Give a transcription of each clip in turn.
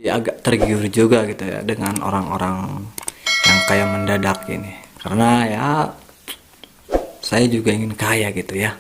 Ya, agak tergiur juga gitu ya dengan orang-orang yang kayak mendadak ini. Karena ya saya juga ingin kaya gitu ya.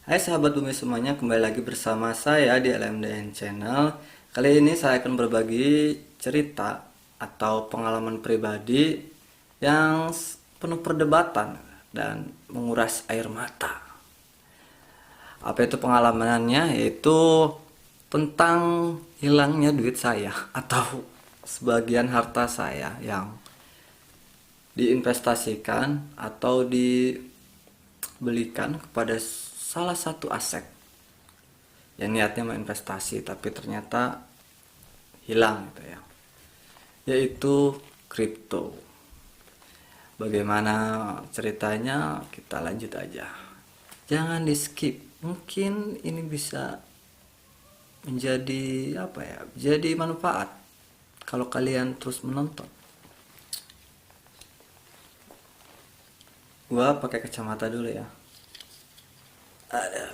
Hai sahabat bumi semuanya, kembali lagi bersama saya di LMDN Channel. Kali ini saya akan berbagi cerita atau pengalaman pribadi yang penuh perdebatan dan menguras air mata. Apa itu pengalamannya? Yaitu tentang hilangnya duit saya atau sebagian harta saya yang diinvestasikan atau dibelikan kepada salah satu aset yang niatnya mau investasi tapi ternyata hilang gitu ya, yaitu kripto. Bagaimana ceritanya, kita lanjut aja, jangan di skip. Mungkin ini bisa menjadi apa ya, jadi manfaat kalau kalian terus menonton. Gua pakai kacamata dulu ya,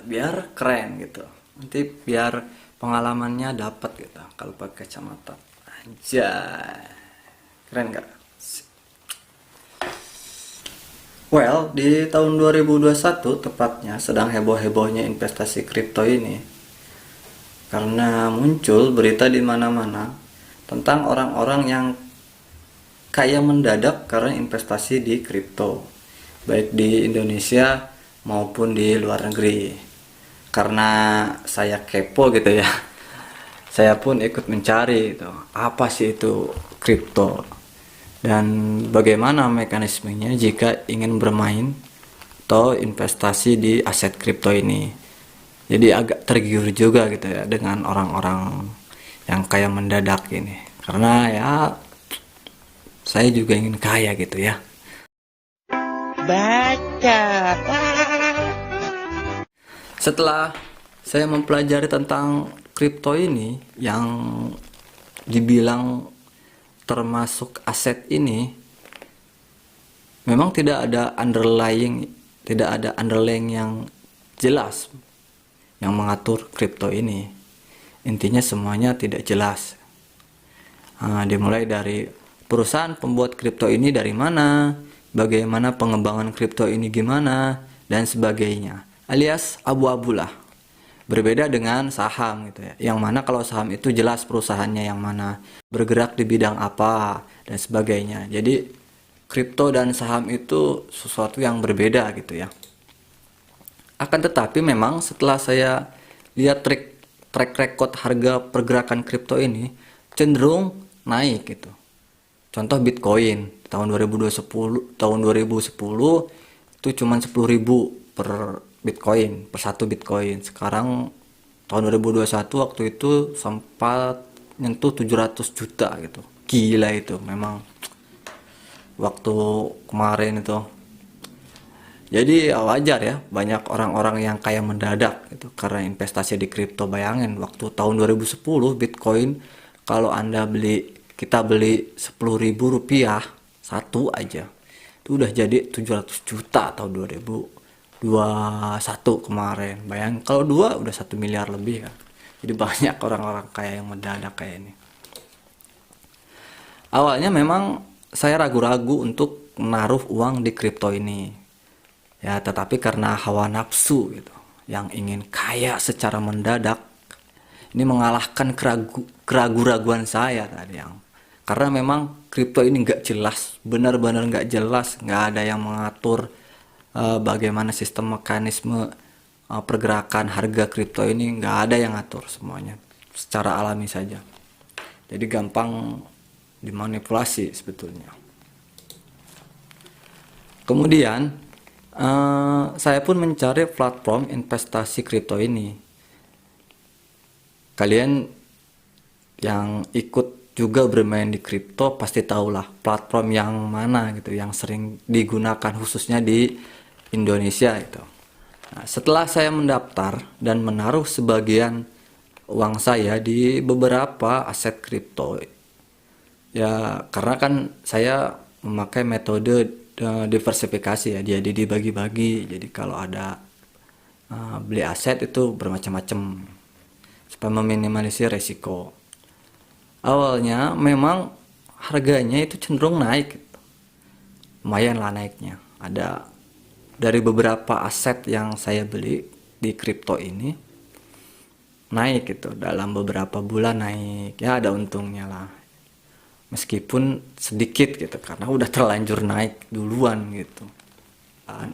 biar keren gitu, nanti biar pengalamannya dapat gitu kalau pakai kacamata. Anjay, keren gak? Well, di tahun 2021 tepatnya sedang heboh-hebohnya investasi kripto ini, karena muncul berita di mana-mana tentang orang-orang yang kaya mendadak karena investasi di kripto, baik di Indonesia maupun di luar negeri. Karena saya kepo gitu ya, saya pun ikut mencari itu apa sih itu kripto dan bagaimana mekanismenya jika ingin bermain atau investasi di aset kripto ini. Jadi agak tergiur juga gitu ya dengan orang-orang yang kayak mendadak ini, karena ya saya juga ingin kaya gitu ya. Baca. Setelah saya mempelajari tentang kripto ini yang dibilang termasuk aset ini, memang tidak ada underlying yang jelas yang mengatur kripto ini. Intinya semuanya tidak jelas. Dimulai dari perusahaan pembuat kripto ini dari mana, bagaimana pengembangan kripto ini gimana, dan sebagainya, alias abu-abu lah. Berbeda dengan saham gitu ya, yang mana kalau saham itu jelas perusahaannya yang mana, bergerak di bidang apa, dan sebagainya. Jadi kripto dan saham itu sesuatu yang berbeda gitu ya. Akan tetapi memang setelah saya lihat track record harga pergerakan kripto ini cenderung naik gitu. Contoh Bitcoin tahun 2010 itu cuma 10.000 per Bitcoin, per satu Bitcoin. Sekarang tahun 2021 waktu itu sempat nyentuh 700 juta gitu. Gila itu memang waktu kemarin itu. Jadi ya wajar ya banyak orang-orang yang kayak mendadak gitu karena investasi di kripto. Bayangin waktu tahun 2010 Bitcoin kalau kita beli 10.000 rupiah satu aja itu udah jadi 700 juta tahun 2021 kemarin. Bayangin kalau dua udah 1 miliar lebih kan. Jadi banyak orang-orang kayak yang mendadak kayak ini. Awalnya memang saya ragu-ragu untuk menaruh uang di kripto ini. Ya, tetapi karena hawa nafsu gitu, yang ingin kaya secara mendadak, ini mengalahkan keraguan-raguan saya tadi yang karena memang kripto ini nggak jelas, benar-benar nggak jelas, nggak ada yang mengatur bagaimana sistem mekanisme pergerakan harga kripto ini, nggak ada yang ngatur, semuanya secara alami saja. Jadi gampang dimanipulasi sebetulnya. Kemudian saya pun mencari platform investasi kripto ini. Kalian yang ikut juga bermain di kripto pasti tahulah platform yang mana gitu yang sering digunakan khususnya di Indonesia itu. Nah, setelah saya mendaftar dan menaruh sebagian uang saya di beberapa aset kripto, ya karena kan saya memakai metode diversifikasi ya, jadi dibagi-bagi. Jadi kalau ada beli aset itu bermacam-macam supaya meminimalisir resiko. Awalnya memang harganya itu cenderung naik gitu. Lumayan lah naiknya. Ada dari beberapa aset yang saya beli di kripto ini naik gitu, dalam beberapa bulan naik ya, ada untungnya lah meskipun sedikit gitu karena udah terlanjur naik duluan gitu.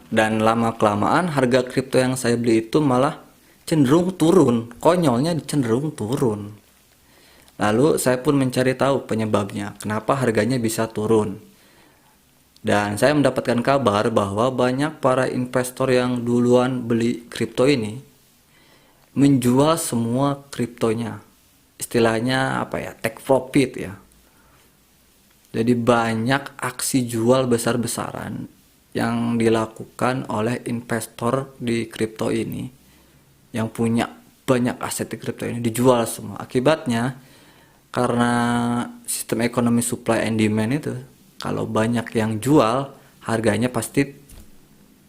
Dan lama kelamaan harga kripto yang saya beli itu malah cenderung turun, konyolnya cenderung turun. Lalu saya pun mencari tahu penyebabnya, kenapa harganya bisa turun. Dan saya mendapatkan kabar bahwa banyak para investor yang duluan beli kripto ini menjual semua kriptonya. Istilahnya apa ya, take profit ya. Jadi banyak aksi jual besar-besaran yang dilakukan oleh investor di kripto ini yang punya banyak aset di kripto ini, dijual semua. Akibatnya karena sistem ekonomi supply and demand itu, kalau banyak yang jual harganya pasti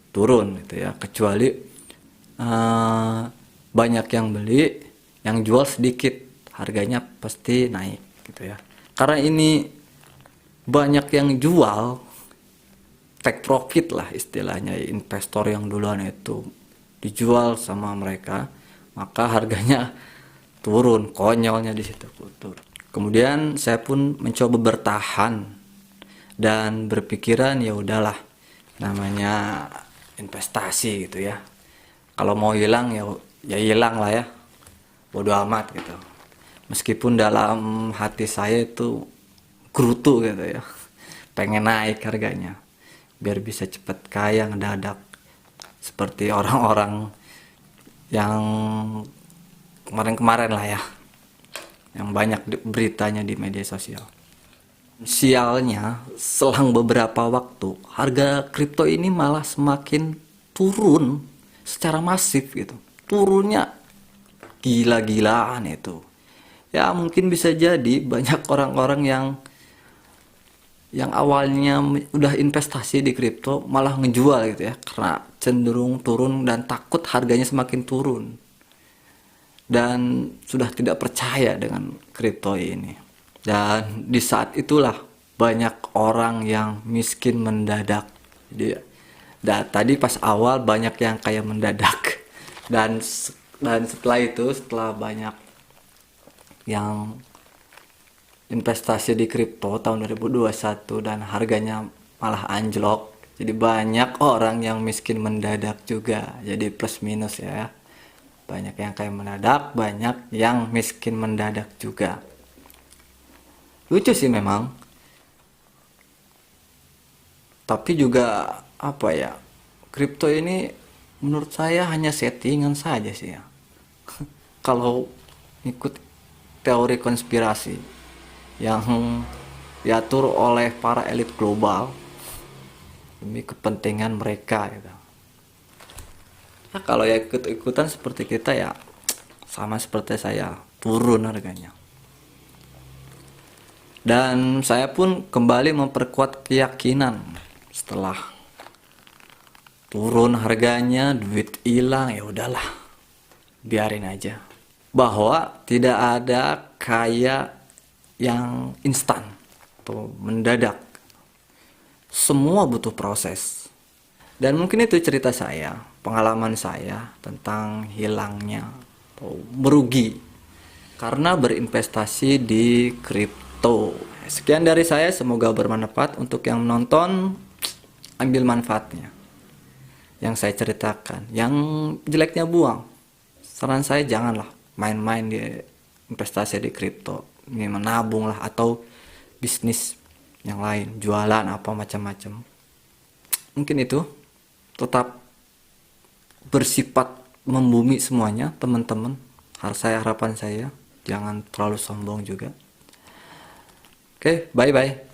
turun gitu ya, kecuali banyak yang beli, yang jual sedikit, harganya pasti naik gitu ya. Karena ini banyak yang jual, take profit lah istilahnya, investor yang duluan itu dijual sama mereka, maka harganya turun, konyolnya di situ turun. Kemudian saya pun mencoba bertahan dan berpikiran ya udahlah, namanya investasi gitu ya. Kalau mau hilang ya hilang lah ya, bodo amat gitu. Meskipun dalam hati saya itu gerutu gitu ya, pengen naik harganya biar bisa cepet kaya ngedadak seperti orang-orang yang kemarin-kemarin lah ya, yang banyak beritanya di media sosial. Sialnya, selang beberapa waktu harga kripto ini malah semakin turun secara masif gitu. Turunnya gila-gilaan itu. Ya mungkin bisa jadi banyak orang-orang yang awalnya udah investasi di kripto malah ngejual gitu ya, karena cenderung turun dan takut harganya semakin turun dan sudah tidak percaya dengan kripto ini. Dan di saat itulah banyak orang yang miskin mendadak. Jadi tadi pas awal banyak yang kaya mendadak, dan setelah itu, setelah banyak yang investasi di kripto tahun 2021 dan harganya malah anjlok, jadi banyak orang yang miskin mendadak juga, jadi plus minus ya, banyak yang kaya mendadak, banyak yang miskin mendadak juga. Lucu sih memang, tapi juga apa ya, kripto ini menurut saya hanya settingan saja sih ya. Kalau ikut teori konspirasi yang diatur oleh para elit global demi kepentingan mereka gitu. Nah, kalau ya ikut-ikutan seperti kita ya sama seperti saya, turun harganya. Dan saya pun kembali memperkuat keyakinan setelah turun harganya, duit hilang, ya udahlah, biarin aja. Bahwa tidak ada kaya yang instan atau mendadak. Semua butuh proses. Dan mungkin itu cerita saya, pengalaman saya tentang hilangnya atau merugi karena berinvestasi di kripto. Sekian dari saya, semoga bermanfaat untuk yang menonton. Ambil manfaatnya yang saya ceritakan, yang jeleknya buang. Saran saya janganlah main-main di investasi di kripto. Ini menabung lah, atau bisnis yang lain, jualan apa macam-macam. Mungkin itu. Tetap bersifat membumi semuanya teman-teman, harapan saya, jangan terlalu sombong juga. Oke, bye bye.